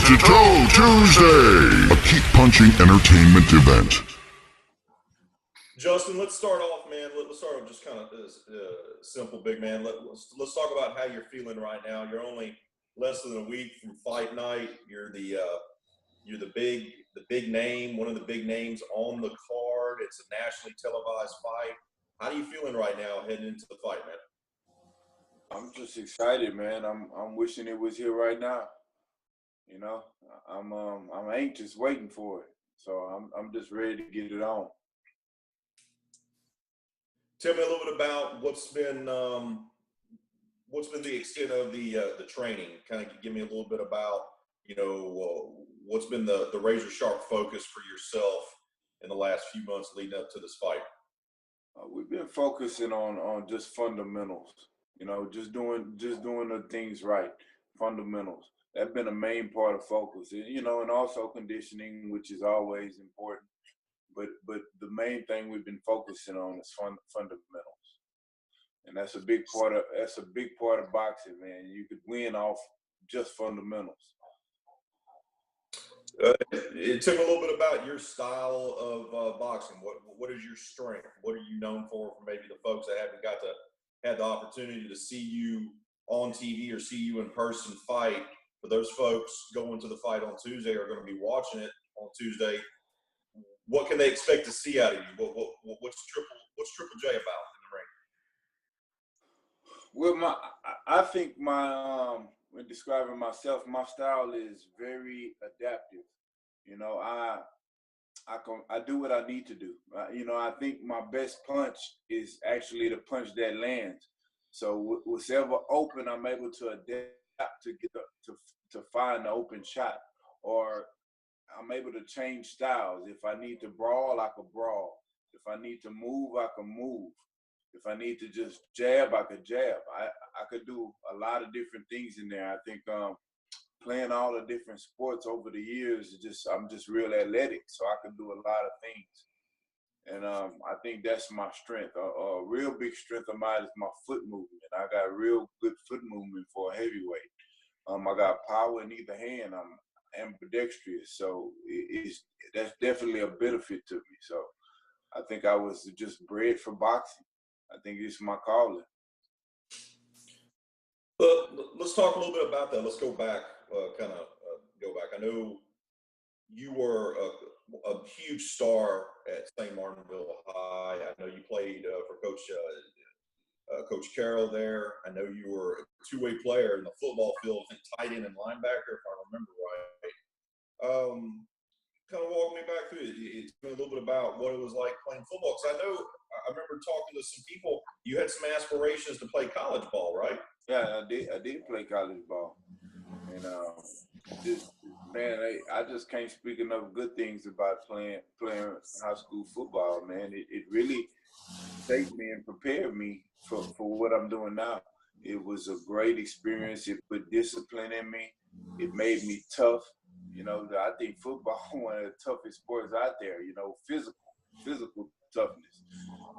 Toe Tuesday, a Keeppunching Entertainment event. Justin, let's start off, man. Let's start off just kind of simple, big man. Let's talk about how you're feeling right now. You're only less than a week from fight night. You're the big name, one of the big names on the card. It's a nationally televised fight. How are you feeling right now heading into the fight, man? I'm just excited, man. I'm wishing it was here right now. You know, I'm anxious waiting for it. So I'm just ready to get it on. Tell me a little bit about what's been the extent of the training. Kind of give me a little bit about what's been the razor sharp focus for yourself in the last few months leading up to this fight. We've been focusing on just fundamentals. You know, just doing the things right, fundamentals. That's been a main part of focus. You know, and also conditioning, which is always important. But the main thing we've been focusing on is fundamentals, and that's a big part of boxing, man. You could win off just fundamentals. It took a little bit about your style of boxing. What is your strength? What are you known for maybe the folks that haven't had the opportunity to see you on TV or see you in person fight? For those folks going to the fight on Tuesday are going to be watching it on Tuesday. What can they expect to see out of you? What's Triple J about in the ring? Well, I think when describing myself, my style is very adaptive. You know, I do what I need to do. You know, I think my best punch is actually the punch that lands. So whatever open, I'm able to adapt to get to find the open shot, or I'm able to change styles. If I need to brawl, I can brawl. If I need to move, I can move. If I need to just jab, I could jab. I could do a lot of different things in there. I think playing all the different sports over the years, I'm just real athletic, so I can do a lot of things. And I think that's my strength. A real big strength of mine is my foot movement. I got real good foot movement for a heavyweight. I got power in either hand. I'm ambidextrous, so that's definitely a benefit to me. So I think I was just bred for boxing. I think it's my calling. Let's talk a little bit about that. Let's go back, go back. I know you were a huge star at St. Martinville High. I know you played for Coach Carroll there. I know you were a two-way player in the football field, I think tight end and linebacker, if I remember right. Kind of walk me back through it. Tell me a little bit about what it was like playing football. Because I remember talking to some people. You had some aspirations to play college ball, right? Yeah, I did play college ball, and I just can't speak enough good things about playing high school football, man. It really shaped me and prepared me for what I'm doing now. It was a great experience. It put discipline in me. It made me tough. You know, I think football is one of the toughest sports out there. You know, physical toughness,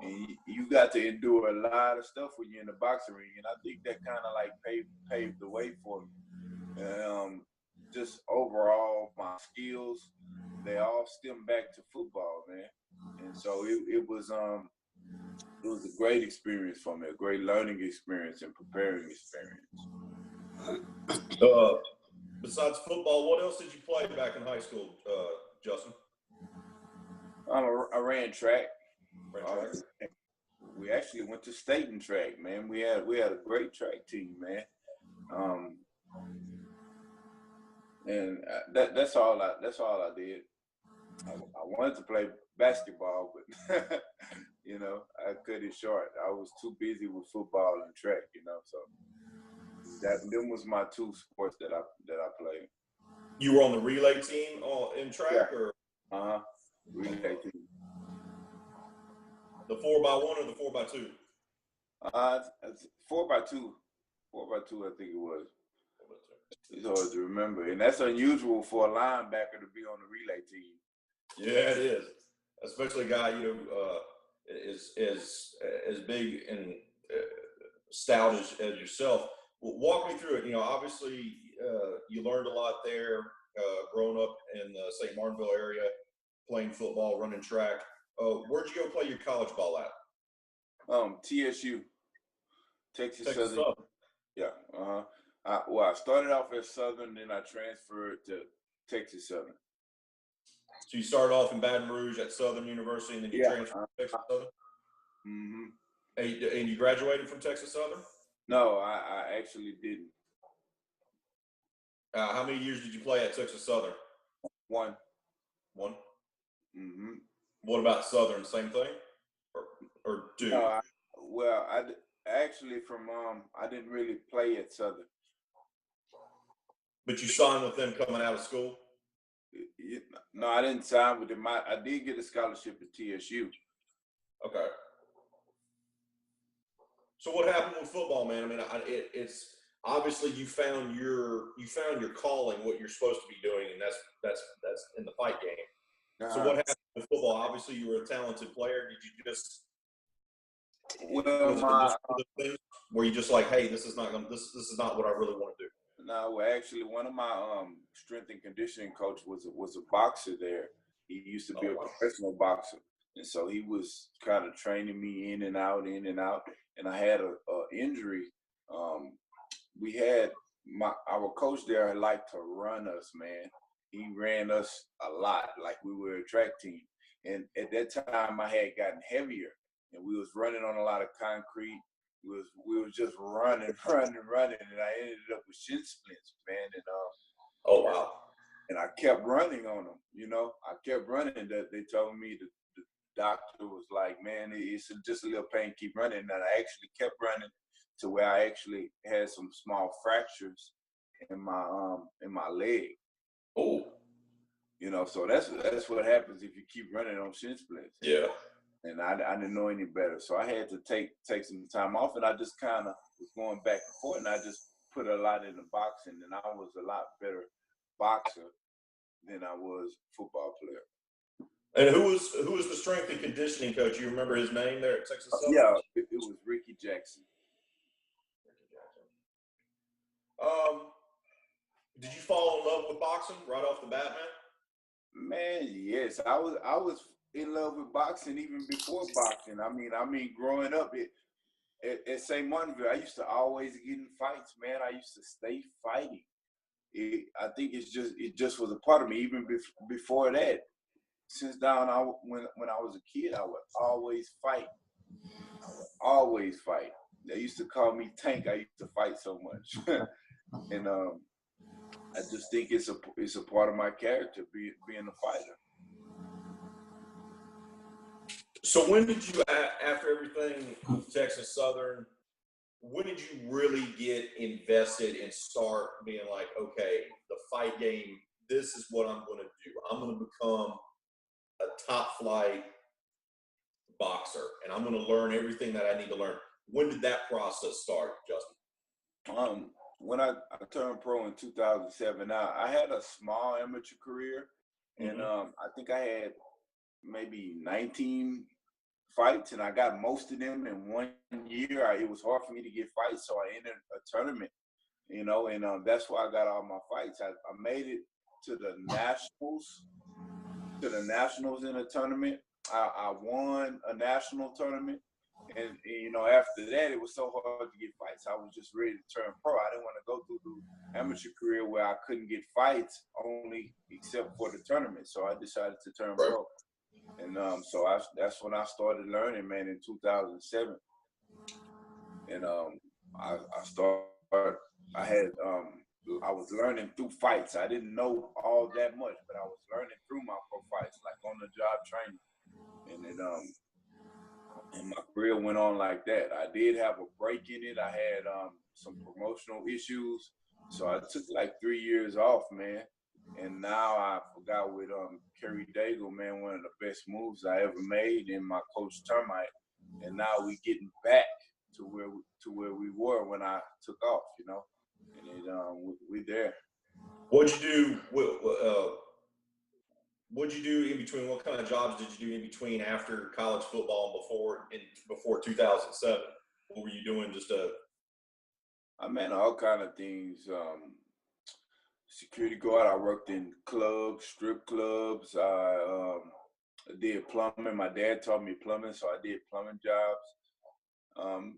and you got to endure a lot of stuff when you're in the boxing ring. And I think that kind of like paved the way for me. Just overall, my skills, they all stem back to football, man. And so it was a great experience for me, a great learning experience and preparing experience. Besides football, what else did you play back in high school, Justin? I ran track. We actually went to state and track, man. We had a great track team, man. And that's all I did. I wanted to play basketball, but you know, I cut it short. I was too busy with football and track, you know. So them was my two sports that I played. You were on the relay team in track, yeah. or relay team. The 4x1 or the 4x2? 4x2. 4x2, I think it was. It's hard to remember, and that's unusual for a linebacker to be on the relay team. Yeah, it is, especially a guy is as big and stout as yourself. Walk me through it. You know, obviously you learned a lot there growing up in the St. Martinville area, playing football, running track. Where'd you go play your college ball at? TSU, Texas Texas Southern. Southern. Yeah. I started off at Southern, then I transferred to Texas Southern. So you started off in Baton Rouge at Southern University, and then you transferred to Texas Southern? Mm-hmm. And you graduated from Texas Southern? No, I actually didn't. How many years did you play at Texas Southern? One. Mm-hmm. What about Southern? Same thing? Or two? No, I didn't really play at Southern. But you signed with them coming out of school? No, I didn't sign with them. I did get a scholarship at TSU. Okay. So what happened with football, man? I mean, it's obviously you found your calling, what you're supposed to be doing, and that's in the fight game. Uh-huh. So what happened with football? Obviously, you were a talented player. Did you just were you just like, hey, this is not what I really want to do? No, well, actually, one of my strength and conditioning coach was a boxer there. He used to be a professional boxer, and so he was kind of training me in and out. And I had a injury. We had our coach there liked to run us, man. He ran us a lot, like we were a track team. And at that time, I had gotten heavier, and we was running on a lot of concrete. We was just running, and I ended up with shin splints, man. And oh wow! And I kept running on them, you know. I kept running. That they told me the doctor was like, man, it's just a little pain. Keep running. And I actually kept running to where I actually had some small fractures in my leg. Oh, you know. So that's what happens if you keep running on shin splints. Yeah. And I didn't know any better, so I had to take some time off, and I just kind of was going back and forth, and I just put a lot into boxing, and I was a lot better boxer than I was football player. And who was the strength and conditioning coach? You remember his name there at Texas Southern? Yeah, it was Ricky Jackson. Did you fall in love with boxing right off the bat, man? Man, yes, I was in love with boxing even before boxing. I mean, growing up at St. Martinville, I used to always get in fights, man. I used to stay fighting. I think it just was a part of me. Even before that, since when I was a kid, I would always fight. Always fight. They used to call me Tank. I used to fight so much, and I just think it's a part of my character, being a fighter. So when did you, after everything with Texas Southern, when did you really get invested and start being like, okay, the fight game, this is what I'm going to do. I'm going to become a top flight boxer, and I'm going to learn everything that I need to learn. When did that process start, Justin? When I turned pro in 2007, I had a small amateur career, and I think I had maybe 19 fights, and I got most of them in 1 year. It was hard for me to get fights, so I entered a tournament, you know, and that's where I got all my fights. I made it to the nationals in a tournament. I won a national tournament, and you know, after that, it was so hard to get fights. I was just ready to turn pro. I didn't want to go through the amateur career where I couldn't get fights only except for the tournament. So I decided to turn pro. And so that's when I started learning, man, in 2007. And I was learning through fights. I didn't know all that much, but I was learning through my pro fights, like on the job training. And then and my career went on like that. I did have a break in it. I had some promotional issues, so I took like 3 years off, man. And now I forgot with Kerry Daigle, man, one of the best moves I ever made, in my coach Termite. And now we getting back to where we were when I took off, you know. And we there. What'd you do in between? What kind of jobs did you do in between after college football and before 2007? What were you doing? I mean, all kind of things. security guard. I worked in clubs, strip clubs. I did plumbing. My dad taught me plumbing, so I did plumbing jobs.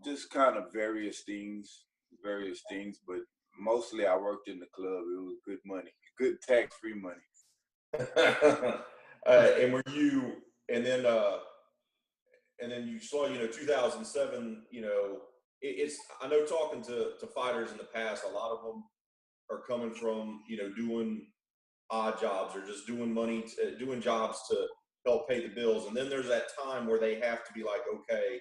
Just kind of various things, but mostly I worked in the club. It was good money, good tax-free money. And were you, and then you saw, 2007, it's, I know talking to fighters in the past, a lot of them are coming from, doing odd jobs or just doing doing jobs to help pay the bills. And then there's that time where they have to be like, okay,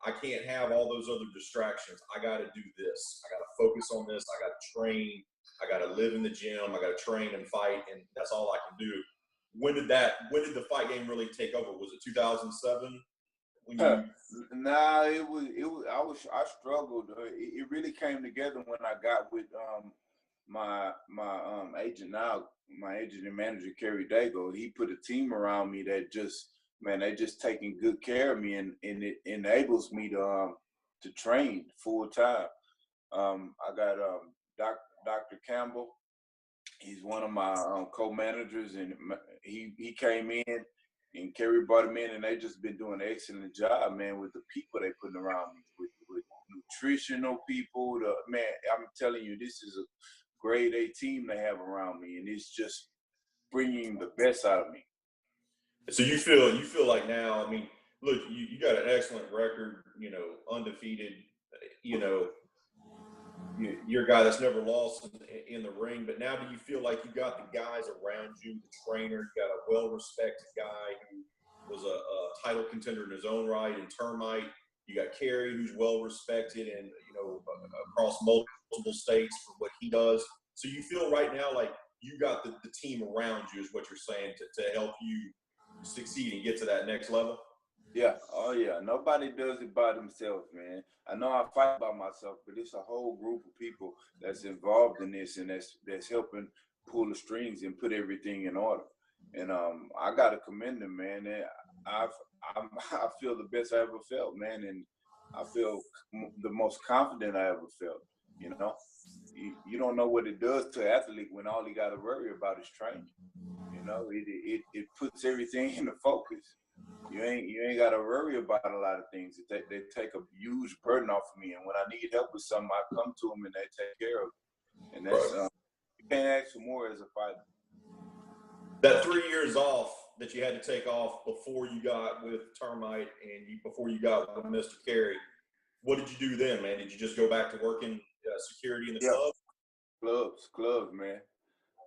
I can't have all those other distractions. I got to do this. I got to focus on this. I got to train. I got to live in the gym. I got to train and fight. And that's all I can do. When did the fight game really take over? Was it 2007? Nah, I struggled. It really came together when I got with my agent now, my agent and manager, Kerry Dago. He put a team around me that they just taking good care of me, and it enables me to train full time. I got Dr. Campbell. He's one of my co-managers, and he came in, and Kerry brought him in, and they just been doing an excellent job, man, with the people they putting around me, with nutritional people. Man, I'm telling you, this is a grade A team they have around me, and it's just bringing the best out of me. So you feel like now, I mean, look, you got an excellent record, undefeated, you're a guy that's never lost in the ring, but now do you feel like you got the guys around you, the trainer, you got a well-respected guy who was a title contender in his own right in Termite, you got Kerry who's well-respected and, across multiple states for what he does. So you feel right now like you got the team around you is what you're saying to help you succeed and get to that next level? Yeah. Oh, yeah. Nobody does it by themselves, man. I know I fight by myself, but it's a whole group of people that's involved in this and that's helping pull the strings and put everything in order. And I got to commend them, man. And I feel the best I ever felt, man. And I feel the most confident I ever felt, You don't know what it does to an athlete when all he got to worry about is training. It puts everything into focus. You ain't got to worry about a lot of things. They take a huge burden off of me, and when I need help with something, I come to them and they take care of it. And that's you can't ask for more as a fighter. That 3 years off that you had to take off before you got with Termite and before you got with Mr. Kerry, what did you do then, man? Did you just go back to working security in the club? Clubs, man.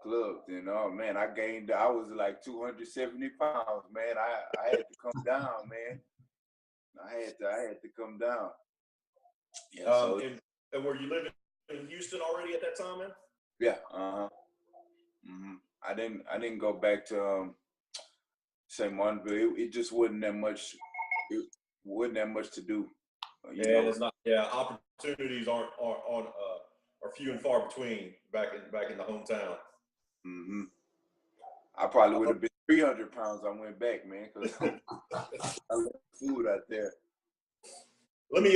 Clubs, man, I was like 270 pounds, man. I had to come down, man. I had to come down. Yeah. And were you living in Houston already at that time, man? Yeah. I didn't go back to St. Martinville. It just wasn't that much. It wasn't that much to do. It's not. Yeah, opportunities are few and far between back in the hometown. Mm-hmm. I probably would have been 300 pounds. I went back, man, because I left food out there. Let me,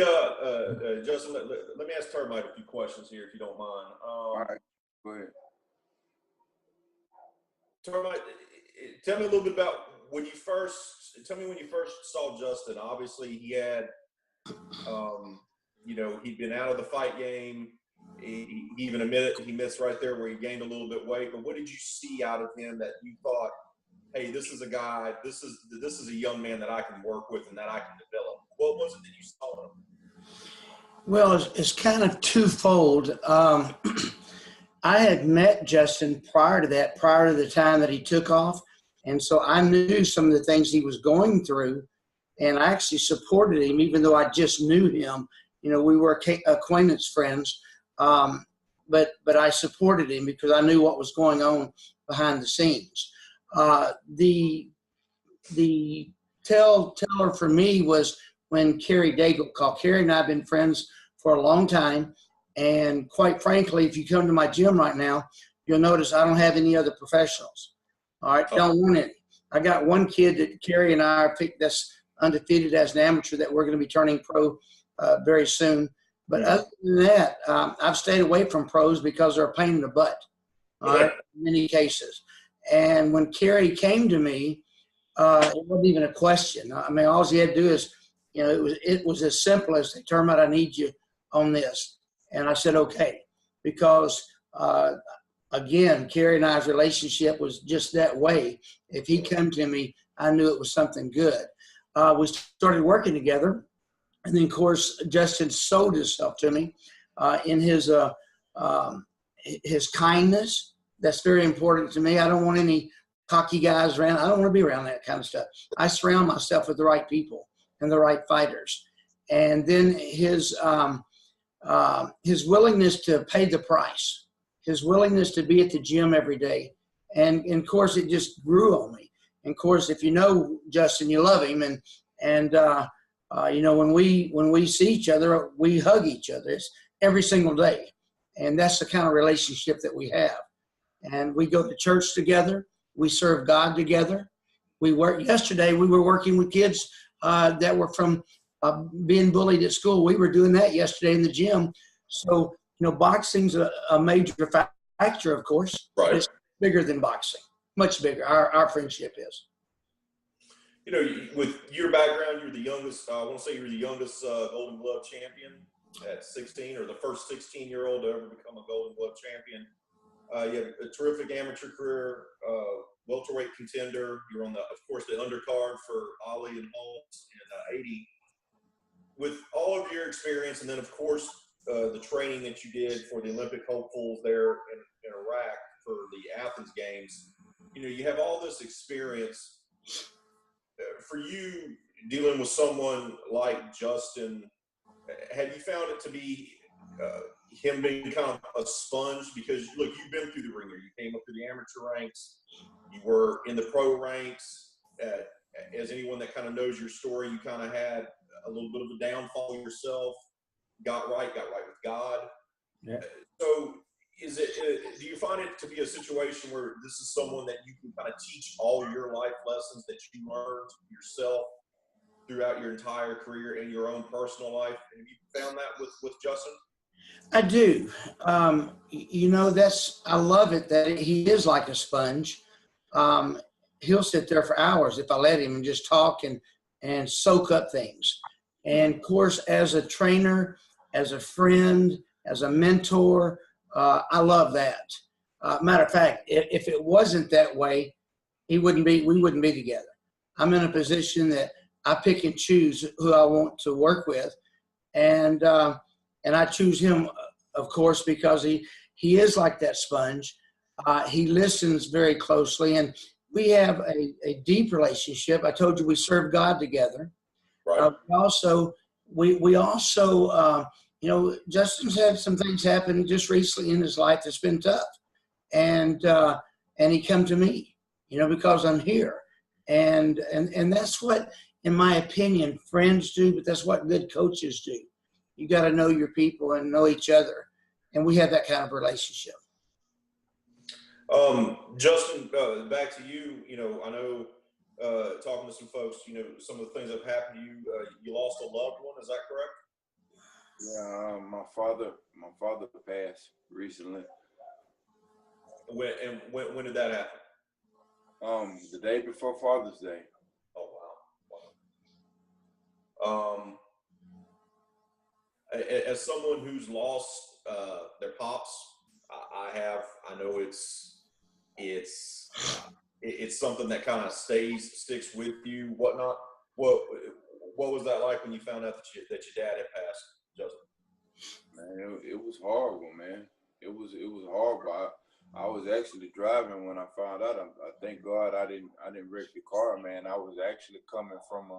Justin, let me ask Termite a few questions here, if you don't mind. All right, go ahead. Termite, tell me a little bit about when you first saw Justin. Obviously, he had, he'd been out of the fight game. He even admitted he missed right there where he gained a little bit weight. But what did you see out of him that you thought, hey, this is a guy, this is a young man that I can work with and that I can develop? What was it that you saw in him? Well, it's kind of twofold. I had met Justin prior to the time that he took off. And so I knew some of the things he was going through, and I actually supported him, even though I just knew him. We were acquaintance friends. But I supported him because I knew what was going on behind the scenes. The teller for me was when Kerry Daigle called. Kerry and I have been friends for a long time. And quite frankly, if you come to my gym right now, you'll notice I don't have any other professionals. All right, don't want any. I got one kid that Kerry and I are picked that's undefeated as an amateur that we're going to be turning pro very soon. But other than that, I've stayed away from pros because they're a pain in the butt. all right, in many cases. And when Kerry came to me, it wasn't even a question. I mean, all he had to do is, it was as simple as, hey, Termite, I need you on this. And I said, okay, because again, Kerry and I's relationship was just that way. If he came to me, I knew it was something good. We started working together. And then, of course, Justin sold himself to me in his kindness. That's very important to me. I don't want any cocky guys around. I don't want to be around that kind of stuff. I surround myself with the right people and the right fighters. And then his willingness to pay the price, his willingness to be at the gym every day. And of course, it just grew on me. And of course, if you know Justin, you love him. And when we see each other, we hug each other. It's every single day. And that's the kind of relationship that we have. And we go to church together. We serve God together. Yesterday, we were working with kids that were from being bullied at school. We were doing that yesterday in the gym. So, boxing's a major factor, of course. Right. It's bigger than boxing, much bigger. Our friendship is. With your background, you're the youngest, I want to say you're the youngest Golden Glove champion at 16, or the first 16-year-old to ever become a Golden Glove champion. You have a terrific amateur career, welterweight contender. You're on of course, the undercard for Ali and Holmes in 80. With all of your experience, and then, of course, the training that you did for the Olympic hopefuls there in Iraq for the Athens Games, you have all this experience. For you, dealing with someone like Justin, have you found it to be him being kind of a sponge? Because, look, you've been through the ringer. You came up through the amateur ranks. You were in the pro ranks. As anyone that kind of knows your story, you kind of had a little bit of a downfall yourself. Got right with God. Yeah. So do you find it to be a situation where this is someone that you can kind of teach all your life lessons that you learned yourself throughout your entire career in your own personal life? Have you found that with Justin? I do. I love it that he is like a sponge. He'll sit there for hours if I let him and just talk and soak up things. And of course, as a trainer, as a friend, as a mentor, I love that. Matter of fact, if it wasn't that way, we wouldn't be together. I'm in a position that I pick and choose who I want to work with. And I choose him, of course, because he is like that sponge. He listens very closely, and we have a deep relationship. I told you we serve God together. Right. We also, Justin's had some things happen just recently in his life that's been tough, and he come to me, because I'm here, and that's what, in my opinion, friends do, but that's what good coaches do. You got to know your people and know each other, and we have that kind of relationship. Justin, back to you. I know talking to some folks, some of the things that have happened to you. You lost a loved one. Is that correct? Yeah, my father passed recently. When did that happen? The day before Father's Day. Oh wow. As someone who's lost their pops, I know it's something that kind of sticks with you, whatnot. What was that like when you found out that your dad had passed, Justin? Man, it was horrible, man. It was horrible. I was actually driving when I found out. I thank God I didn't wreck the car, man. I was actually coming from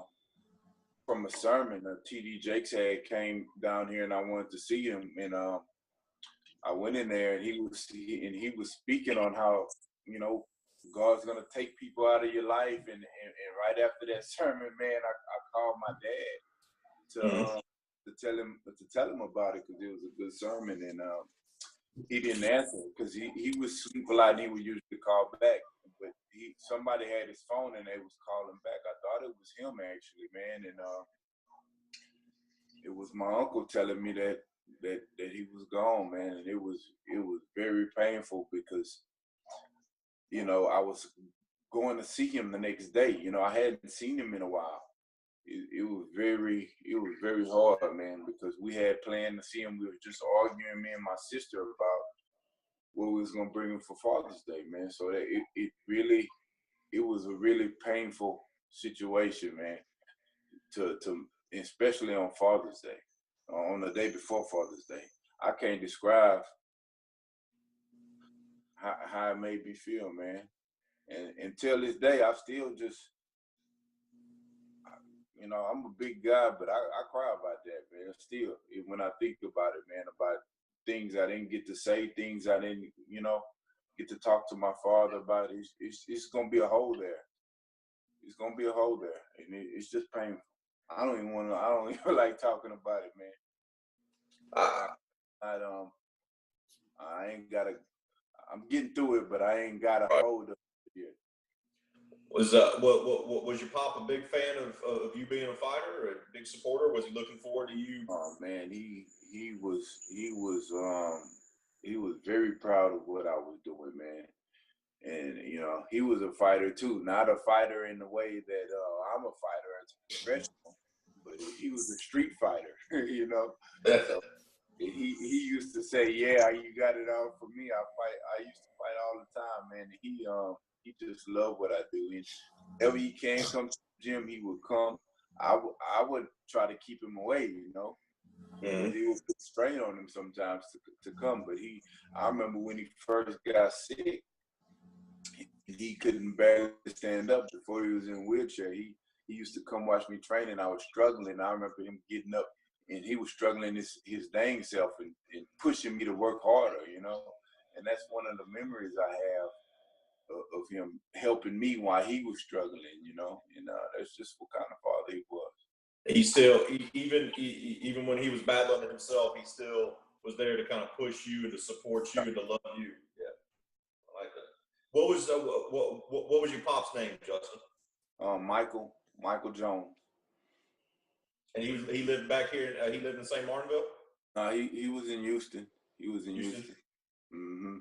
a sermon that T.D. Jakes had came down here, and I wanted to see him. And I went in there, and he was speaking on how, God's gonna take people out of your life. And right after that sermon, man, I called my dad to tell him about it, because it was a good sermon. And he didn't answer because he was asleep a lot, and he would usually call back. But somebody had his phone and they was calling back. I thought it was him actually, man. And it was my uncle telling me that he was gone, man. And it was very painful, because you know, I was going to see him the next day. You know, I hadn't seen him in a while. It was very hard, man, because we had planned to see him. We were just arguing, me and my sister, about what we was gonna bring him for Father's Day, man. So that it was a really painful situation, man. To especially on Father's Day, on the day before Father's Day. I can't describe how it made me feel, man. And until this day, I still just, you know, I'm a big guy, but I cry about that, man. Still, when I think about it, man, about things I didn't get to say, things I didn't, you know, get to talk to my father about. It's gonna be a hole there. It's gonna be a hole there, and it's just painful. I don't even like talking about it, man. I ain't gotta. I'm getting through it, but I ain't got a hold of it yet. Was was your pop a big fan of you being a fighter, a big supporter? Was he looking forward to you? Oh man, he was very proud of what I was doing, man. And you know, he was a fighter too, not a fighter in the way that I'm a fighter as a professional, but he was a street fighter, you know. So he used to say, "Yeah, you got it all for me. I used to fight all the time, man." And he just loved what I do. And whenever he can come to the gym, he would come. I would try to keep him away, you know. Mm-hmm. He would put strain on him sometimes to come. But I remember when he first got sick, he couldn't barely stand up before he was in a wheelchair. He used to come watch me train, and I was struggling. I remember him getting up, and he was struggling his dang self and pushing me to work harder, you know. And that's one of the memories I have of him helping me while he was struggling, you know. And that's just what kind of father he was. He still, even when he was battling himself, he still was there to kind of push you and to support you and to love you. Yeah, I like that. What was your pop's name, Justin? Michael Jones. And he lived back here. He lived in St. Martinville. He was in Houston. He was in Houston. Mm-hmm.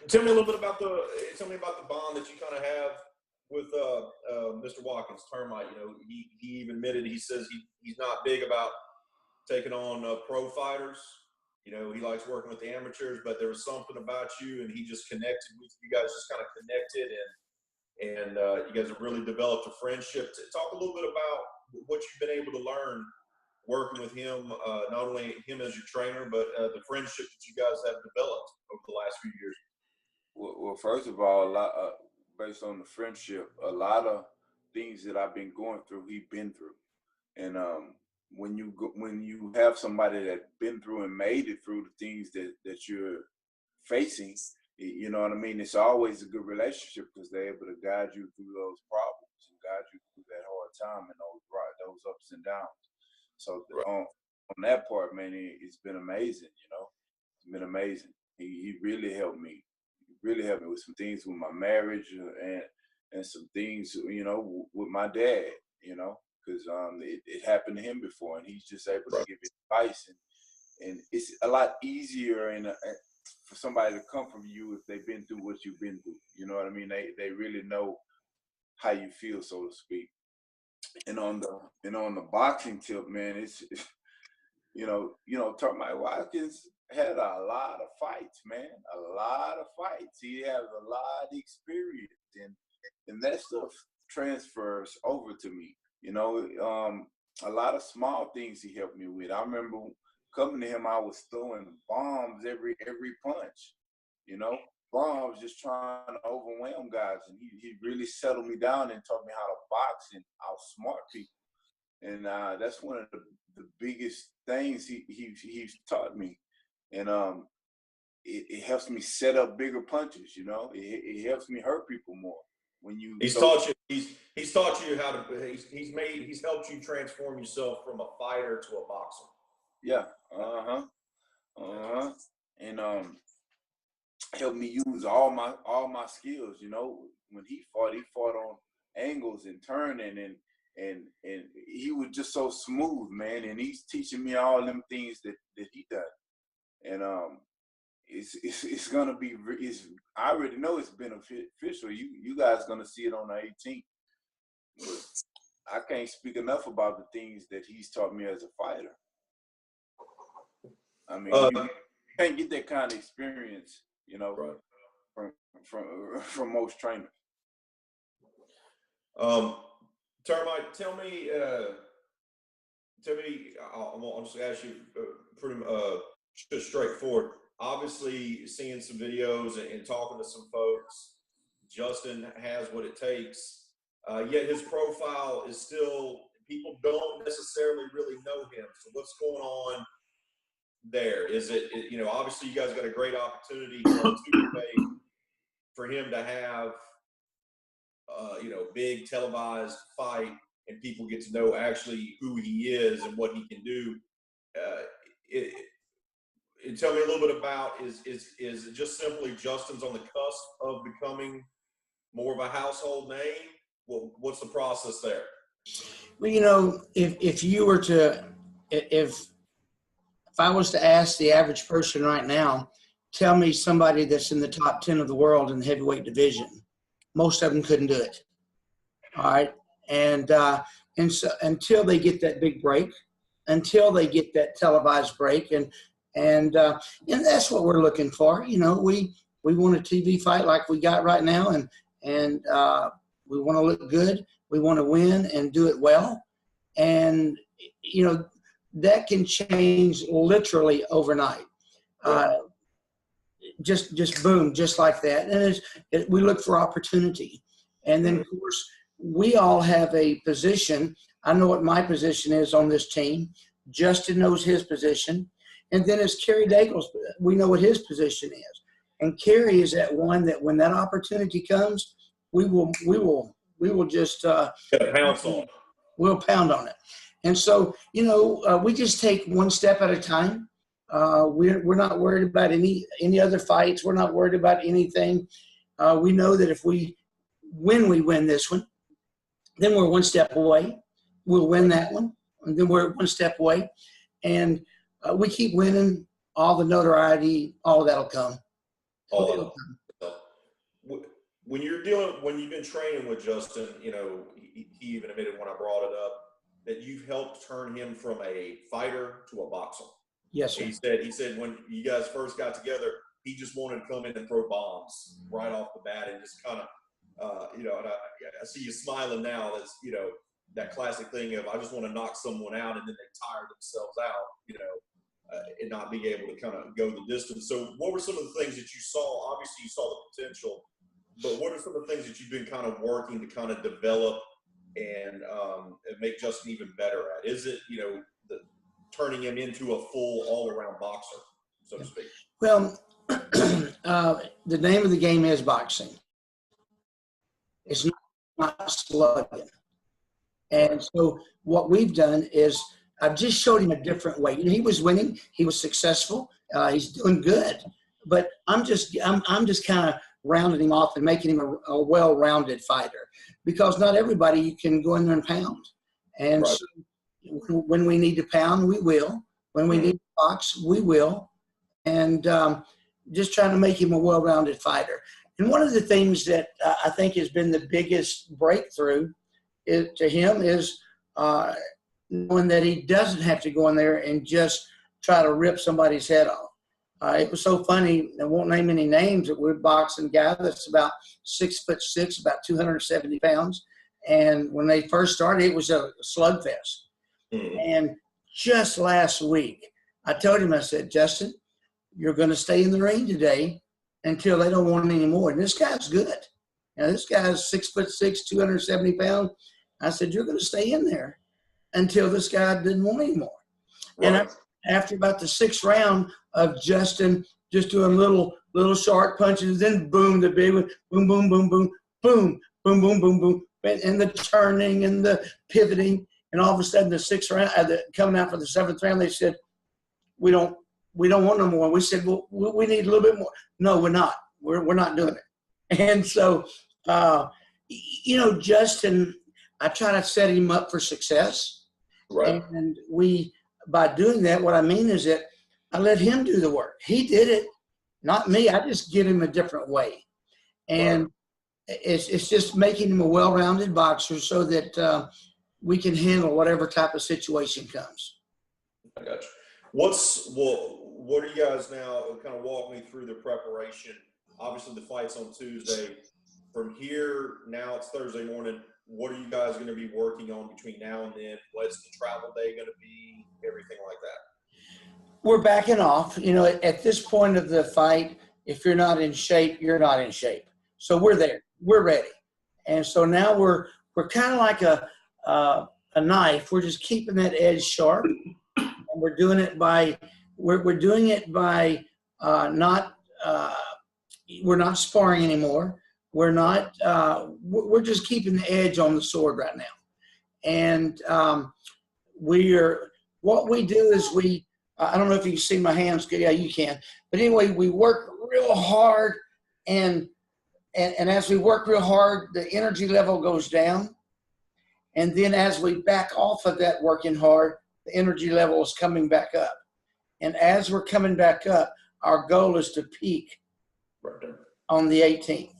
Tell me a little bit about the bond that you kind of have with Mr. Watkins, Termite. You know, he even admitted, he says he's not big about taking on pro fighters. You know, he likes working with the amateurs, but there was something about you, and he just connected with you guys, just kind of connected, and you guys have really developed a friendship. Talk a little bit about what you've been able to learn working with him, not only him as your trainer, but the friendship that you guys have developed over the last few years. Well, first of all, based on the friendship, a lot of things that I've been going through, he's been through. And when you have somebody that's been through and made it through the things that you're facing, you know what I mean? It's always a good relationship because they're able to guide you through those problems and guide you through that hard time and those ups and downs. So on that part, man, it's been amazing, you know. It's been amazing. He really helped me. He really helped me with some things with my marriage and some things, you know, with my dad, you know, because it happened to him before, and he's just able to give advice, and it's a lot easier for somebody to come from you if they've been through what you've been through. You know what I mean? They really know how you feel, so to speak. And on the boxing tip, man, it's you know, Termite Watkins had a lot of fights, man. A lot of fights. He has a lot of experience, and that stuff transfers over to me. You know, a lot of small things he helped me with. I remember coming to him, I was throwing bombs every punch. You know, bombs, just trying to overwhelm guys, and he really settled me down and taught me how to box and outsmart people. And that's one of the biggest things he's taught me. And it helps me set up bigger punches, you know. It helps me hurt people more. When he's taught you how to he's helped you transform yourself from a fighter to a boxer. Yeah. And helped me use all my skills, you know. When he fought on angles and turning and he was just so smooth, man. And he's teaching me all them things that he does. And it's gonna be. I already know it's beneficial. You guys gonna see it on the 18th. But I can't speak enough about the things that he's taught me as a fighter. I mean, you can't get that kind of experience, you know, from most trainers. Termite, tell me. I'll just ask you pretty just straightforward. Obviously, seeing some videos and talking to some folks, Justin has what it takes. Yet his profile is still, people don't necessarily really know him. So what's going on there? Is it, you know, obviously you guys got a great opportunity for him to have, you know, big televised fight and people get to know actually who he is and what he can do. Tell me a little bit about, is it just simply Justin's on the cusp of becoming more of a household name? What's the process there? Well, you know, if you were to, if I was to ask the average person right now, tell me somebody that's in the top 10 of the world in the heavyweight division, most of them couldn't do it. All right. And so until they get that big break, until they get that televised break, and that's what we're looking for. You know, we want a TV fight like we got right now, and we want to look good. We want to win and do it well. And, you know, that can change literally overnight. Just boom, just like that. And we look for opportunity. And then, of course, we all have a position. I know what my position is on this team. Justin knows his position. And then as Kerry Daigle's, we know what his position is. And Kerry is that one that when that opportunity comes, we will just pounce on. We'll pound on it. And so, you know, we just take one step at a time. We're not worried about any other fights. We're not worried about anything. We know that when we win this one, then we're one step away. We'll win that one, and then we're one step away. And we keep winning. All the notoriety, all of that'll come. When you've been training with Justin, you know, he even admitted when I brought it up that you've helped turn him from a fighter to a boxer. Yes, sir. He said when you guys first got together, he just wanted to come in and throw bombs right off the bat and just kind of, you know, and I see you smiling now. That's, you know, that classic thing of I just want to knock someone out and then they tire themselves out, you know, and not be able to kind of go the distance. So what were some of the things that you saw? Obviously you saw the potential, but what are some of the things that you've been kind of working to kind of develop and make Justin even better at? Is it, you know, turning him into a full all-around boxer, so to speak? Well, the name of the game is boxing. It's not slugging. And so what we've done is I've just showed him a different way. You know, he was winning. He was successful. He's doing good. But I'm just kind of rounding him off and making him a well-rounded fighter, because not everybody can go in there and pound. And so when we need to pound, we will. When we need to box, we will. And just trying to make him a well-rounded fighter. And one of the things that I think has been the biggest breakthrough to him is knowing that he doesn't have to go in there and just try to rip somebody's head off. It was so funny, I won't name any names, that we're boxing a guy that's about 6'6", about 270 pounds. And when they first started, it was a slugfest. And just last week, I told him, I said, Justin, you're going to stay in the ring today until they don't want any more. And this guy's good. Now, this guy's 6'6", 270 pounds. I said, you're going to stay in there until this guy didn't want any more. Right. And after about the 6th round of Justin just doing little sharp punches, then boom, the big one, boom, boom, boom, boom, boom, boom, boom, boom, boom, and the turning and the pivoting. And all of a sudden, the 6th round, coming out for the 7th round, they said, we don't want no more. We said, well, we need a little bit more. No, we're not. We're not doing it. And so, you know, Justin, I try to set him up for success. Right. And by doing that, what I mean is that I let him do the work. He did it. Not me. I just give him a different way. And it's just making him a well-rounded boxer so that we can handle whatever type of situation comes. I got you. What are you guys now, kind of walk me through the preparation? Obviously the fight's on Tuesday. From here, now it's Thursday morning. What are you guys going to be working on between now and then? What's the travel day going to be? Everything like that. We're backing off. You know, at this point of the fight, if you're not in shape, you're not in shape. So we're there. We're ready. And so now we're kind of like a knife. We're just keeping that edge sharp. And we're doing it by not we're not sparring anymore. We're not. We're just keeping the edge on the sword right now. And what we do is we. I don't know if you can see my hands. Yeah, you can. But anyway, we work real hard, and as we work real hard, the energy level goes down. And then as we back off of that working hard, the energy level is coming back up. And as we're coming back up, our goal is to peak on the 18th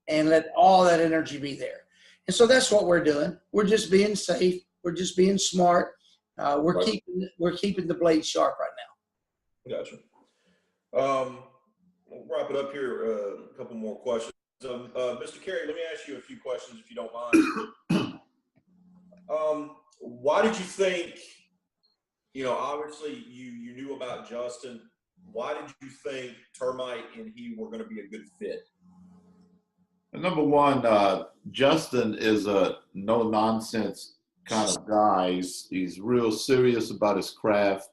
and let all that energy be there. And so that's what we're doing. We're just being safe. We're just being smart. We're keeping the blade sharp right now. Gotcha. We'll wrap it up here. A couple more questions. Mr. Carey, let me ask you a few questions if you don't mind. Why did you think, obviously you knew about Justin. Why did you think Termite and he were going to be a good fit? Number one, Justin is a no-nonsense kind of guy. He's real serious about his craft.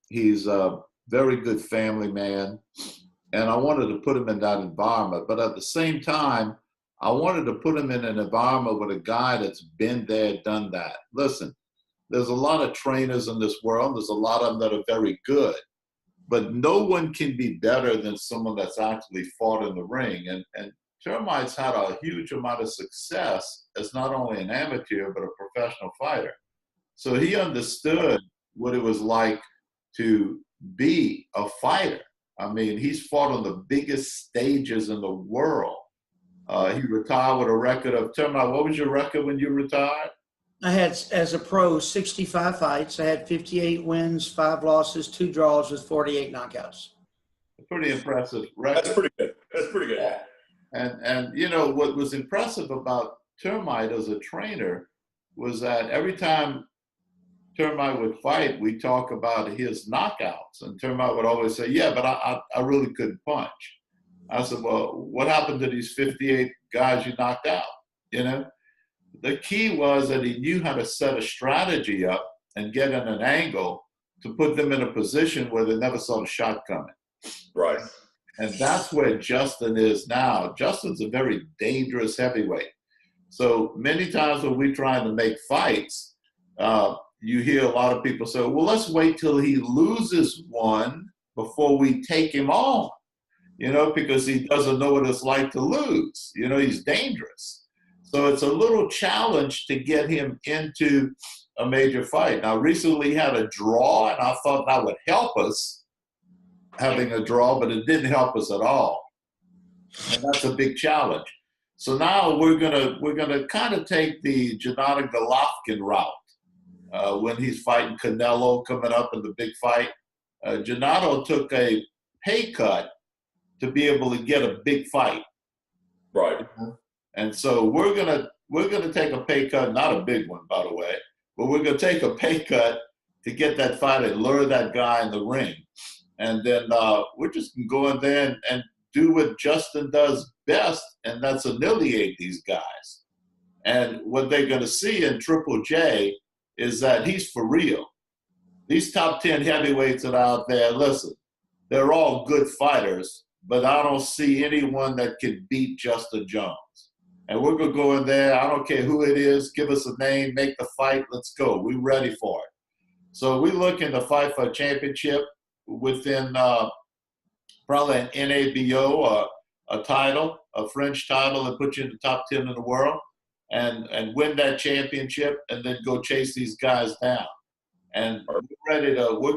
He's a very good family man. And I wanted to put him in that environment. But at the same time, I wanted to put him in an environment with a guy that's been there, done that. Listen, there's a lot of trainers in this world. There's a lot of them that are very good. But no one can be better than someone that's actually fought in the ring. And Termite's had a huge amount of success as not only an amateur, but a professional fighter. So he understood what it was like to be a fighter. I mean, he's fought on the biggest stages in the world. He retired with a record of, Termite, what was your record when you retired? I had, as a pro, 65 fights. I had 58 wins, 5 losses, 2 draws with 48 knockouts. A pretty impressive record. That's pretty good. That's pretty good. Yeah. And what was impressive about Termite as a trainer was that every time Termite would fight, we talk about his knockouts. And Termite would always say, yeah, but I really couldn't punch. I said, well, what happened to these 58 guys you knocked out? The key was that he knew how to set a strategy up and get in an angle to put them in a position where they never saw the shot coming. Right. And that's where Justin is now. Justin's a very dangerous heavyweight. So many times when we're trying to make fights, you hear a lot of people say, well, let's wait till he loses one before we take him on, because he doesn't know what it's like to lose. He's dangerous. So it's a little challenge to get him into a major fight. Now, recently he had a draw, and I thought that would help us having a draw, but it didn't help us at all. And that's a big challenge. So now we're gonna kind of take the Gennady Golovkin route when he's fighting Canelo coming up in the big fight. Gennady took a pay cut to be able to get a big fight. Right. And so we're gonna take a pay cut, not a big one, by the way, but we're gonna take a pay cut to get that fight and lure that guy in the ring. And then we're just gonna go in there and do what Justin does best, and that's annihilate these guys. And what they're gonna see in Triple J is that he's for real. These top 10 heavyweights that are out there, listen, they're all good fighters, but I don't see anyone that can beat Justin Jones. And we're going to go in there. I don't care who it is. Give us a name. Make the fight. Let's go. We're ready for it. So we're looking to fight for a championship within probably an NABO or a title, a French title that puts you in the top 10 in the world, and win that championship and then go chase these guys down. And we're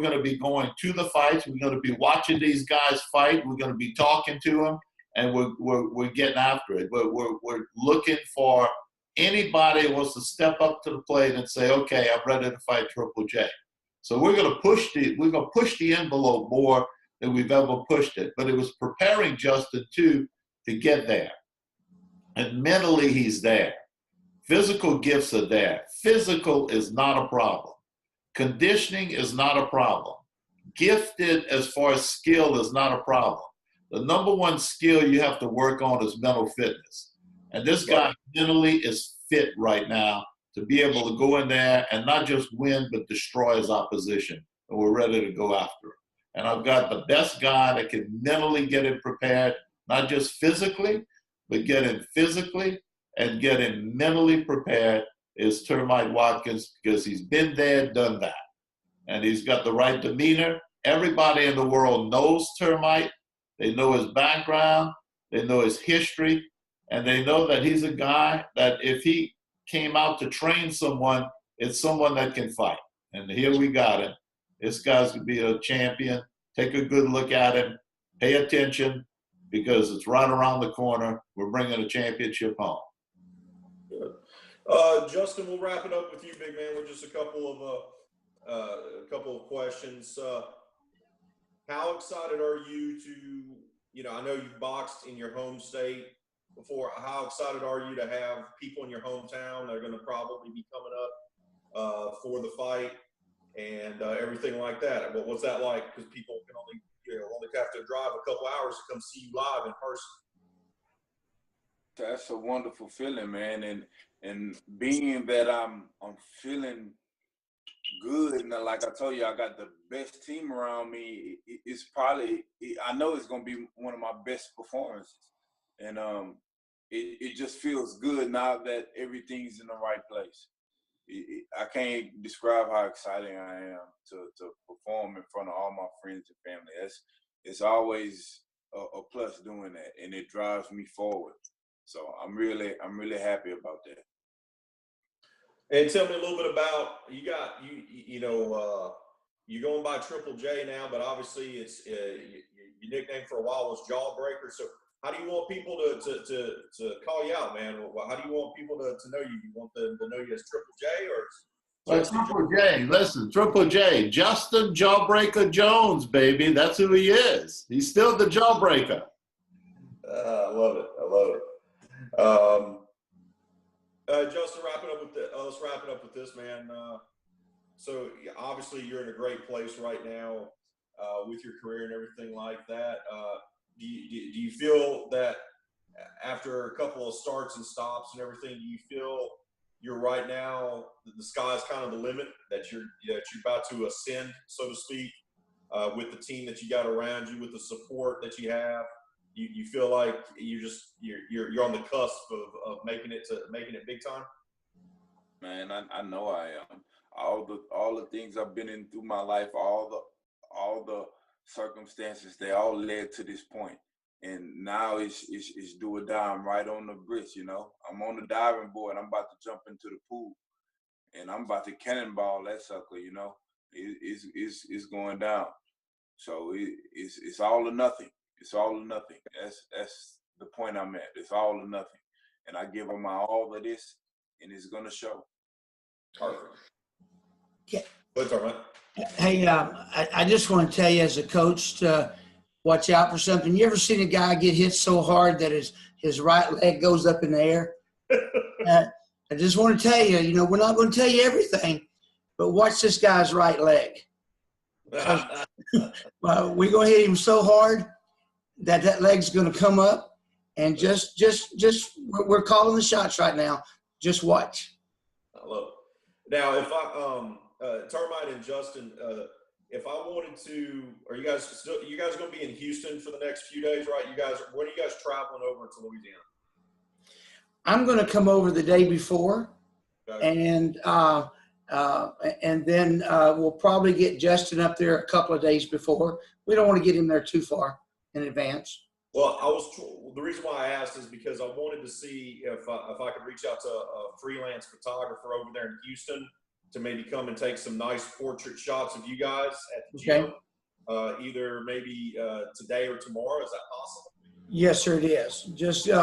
going to be going to the fights. We're going to be watching these guys fight. We're going to be talking to them, and we're getting after it. But we're looking for anybody who wants to step up to the plate and say, okay, I'm ready to fight Triple J. So we're going to push the envelope more than we've ever pushed it. But it was preparing Justin too to get there. And mentally he's there. Physical gifts are there. Physical is not a problem. Conditioning is not a problem. Gifted as far as skill is not a problem. The number one skill you have to work on is mental fitness. And this guy mentally is fit right now to be able to go in there and not just win, but destroy his opposition. And we're ready to go after him. And I've got the best guy that can mentally get him prepared, not just physically, but get him physically and get him mentally prepared is Termite Watkins, because he's been there, done that. And he's got the right demeanor. Everybody in the world knows Termite. They know his background. They know his history. And they know that he's a guy that if he came out to train someone, it's someone that can fight. And here we got him. This guy's going to be a champion. Take a good look at him. Pay attention, because it's right around the corner. We're bringing a championship home. Good. Justin, we'll wrap it up with you, big man, with just a couple of questions. How excited are you to, I know you've boxed in your home state before. How excited are you to have people in your hometown that are going to probably be coming up for the fight and everything like that? What's that like? Because people can only have to drive a couple hours to come see you live in person. That's a wonderful feeling, man, and being that I'm feeling good, and like I told you, I got the best team around me. It's probably, I know it's gonna be one of my best performances, and it just feels good now that everything's in the right place. I can't describe how exciting I am to perform in front of all my friends and family. It's always a plus doing that, and it drives me forward. So I'm really happy about that. And tell me a little bit about you're going by Triple J now, but obviously it's your nickname for a while was Jawbreaker. So how do you want people to call you out, man? How do you want people to know you? You want them to know you as Triple J or? Well, Triple J, listen, Triple J, Justin Jawbreaker Jones, baby. That's who he is. He's still the Jawbreaker. I love it. Justin, let's wrap it up with this, man. So obviously you're in a great place right now with your career and everything like that. Do you feel that after a couple of starts and stops and everything, do you feel you're right now, the sky's kind of the limit, that you're about to ascend, so to speak, with the team that you got around you, with the support that you have? You feel like you're on the cusp of making it big time? Man, I know I am. All the things I've been in through my life, all the circumstances, they all led to this point. And now it's do or die. I'm right on the bridge, I'm on the diving board. I'm about to jump into the pool, and I'm about to cannonball that sucker. It's going down. So it's all or nothing. It's all or nothing. That's the point I'm at. It's all or nothing, and I give them my all of this, and it's gonna show. Perfect. Yeah. What's all right? Hey, I just want to tell you as a coach to watch out for something. You ever seen a guy get hit so hard that his right leg goes up in the air? I just want to tell you, we're not going to tell you everything, but watch this guy's right leg. We're going to hit him so hard that leg's going to come up, and just we're calling the shots right now. Just watch. I love it. Now, if Termite and Justin, if I wanted to, are you guys going to be in Houston for the next few days, right? When are you guys traveling over to Louisiana? I'm going to come over the day before, okay. And then we'll probably get Justin up there a couple of days before. We don't want to get him there too far in advance. Well, the reason why I asked is because I wanted to see if I could reach out to a freelance photographer over there in Houston to maybe come and take some nice portrait shots of you guys at the Okay. gym, either maybe today or tomorrow. Is that possible? Yes, sir, it is. Just, you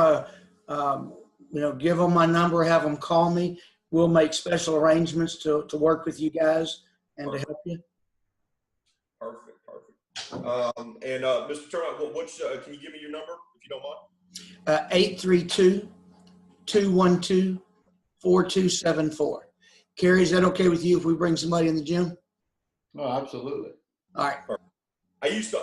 know, give them my number, have them call me. We'll make special arrangements to work with you guys and to help you. Perfect. And Mr. Termite, can you give me your number if you don't mind? 832-212-4274. Kerry, is that okay with you if we bring somebody in the gym? Oh, absolutely. All right. I used to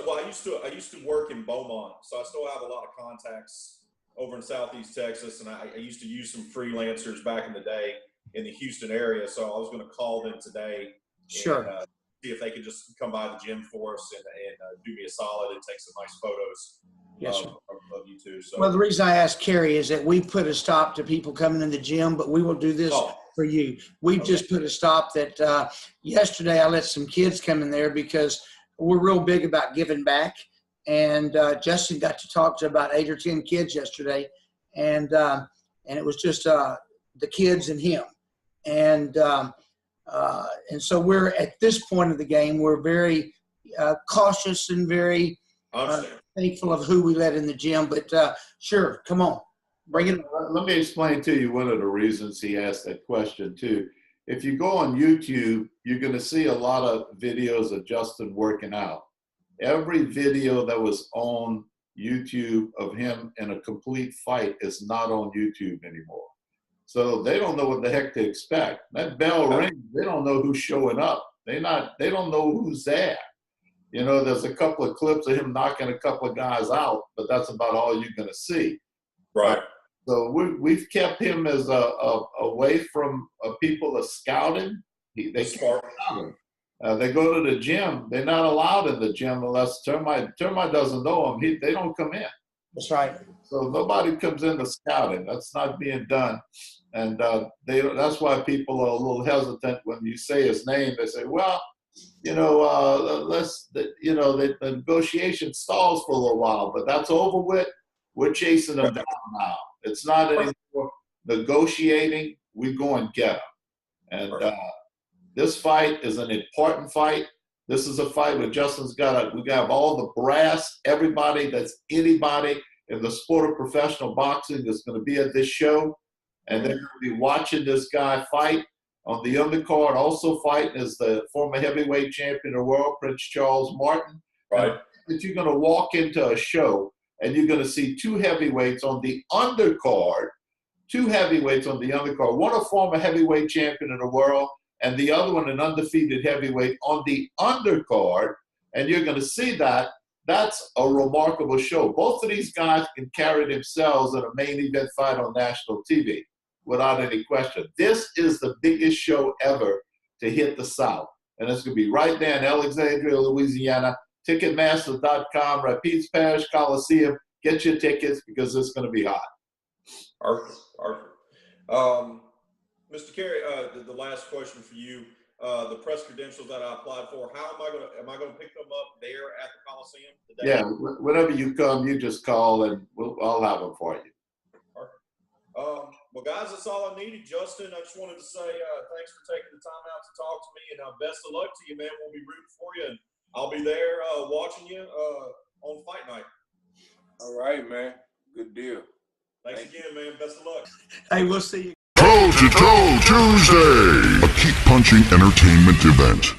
work in Beaumont, so I still have a lot of contacts over in Southeast Texas, and I used to use some freelancers back in the day in the Houston area. So I was going to call them today. Sure. And, see if they could just come by the gym for us and do me a solid and take some nice photos. Yes, sir. Of you two. So. Well, the reason I asked Kerry is that we put a stop to people coming in the gym, but we will do this for you. We've just put a stop that yesterday I let some kids come in there because we're real big about giving back. And Justin got to talk to about 8 or 10 kids yesterday. And it was just the kids and him. And so we're at this point of the game, we're very cautious and very thankful of who we let in the gym. But sure, come on, bring it on. Let me explain to you one of the reasons he asked that question too. If you go on YouTube, you're going to see a lot of videos of Justin working out. Every video that was on YouTube of him in a complete fight is not on YouTube anymore. So they don't know what the heck to expect. That bell rings, they don't know who's showing up. They don't know who's there. You know, there's a couple of clips of him knocking a couple of guys out, but that's about all you're going to see. Right. So we've kept him as away from people as scouting. They Smart. They go to the gym. They're not allowed in the gym unless Termite doesn't know them. They don't come in. That's right. So nobody comes into scouting. That's not being done. And that's why people are a little hesitant when you say his name. They say, well, you know, the negotiation stalls for a little while, but that's over with. We're chasing them down now. It's not anymore negotiating. We go and get them. And this fight is an important fight. This is a fight where Justin's we got to have all the brass, everybody that's anybody in the sport of professional boxing is going to be at this show. And they're going to be watching this guy fight. On the undercard, also fighting is the former heavyweight champion of the world, Prince Charles Martin. Right. That you're going to walk into a show and you're going to see two heavyweights on the undercard. One a former heavyweight champion of the world, and the other one an undefeated heavyweight on the undercard. And you're going to see that. That's a remarkable show. Both of these guys can carry themselves in a main event fight on national TV without any question. This is the biggest show ever to hit the South. And it's going to be right there in Alexandria, Louisiana. Ticketmaster.com, Rapides Parish Coliseum. Get your tickets because it's going to be hot. Perfect. Mr. Kerry, the last question for you. The press credentials that I applied for, am I going to pick them up there at the Coliseum today? Yeah, whenever you come, you just call and I'll have them for you. Perfect. Well, guys, that's all I needed. Justin, I just wanted to say thanks for taking the time out to talk to me, and best of luck to you, man. We'll be rooting for you, and I'll be there watching you on fight night. All right, man. Good deal. Thanks again, man. Best of luck. Hey, we'll see you. Toe to Toe Tuesday, a Keep Punching Entertainment event.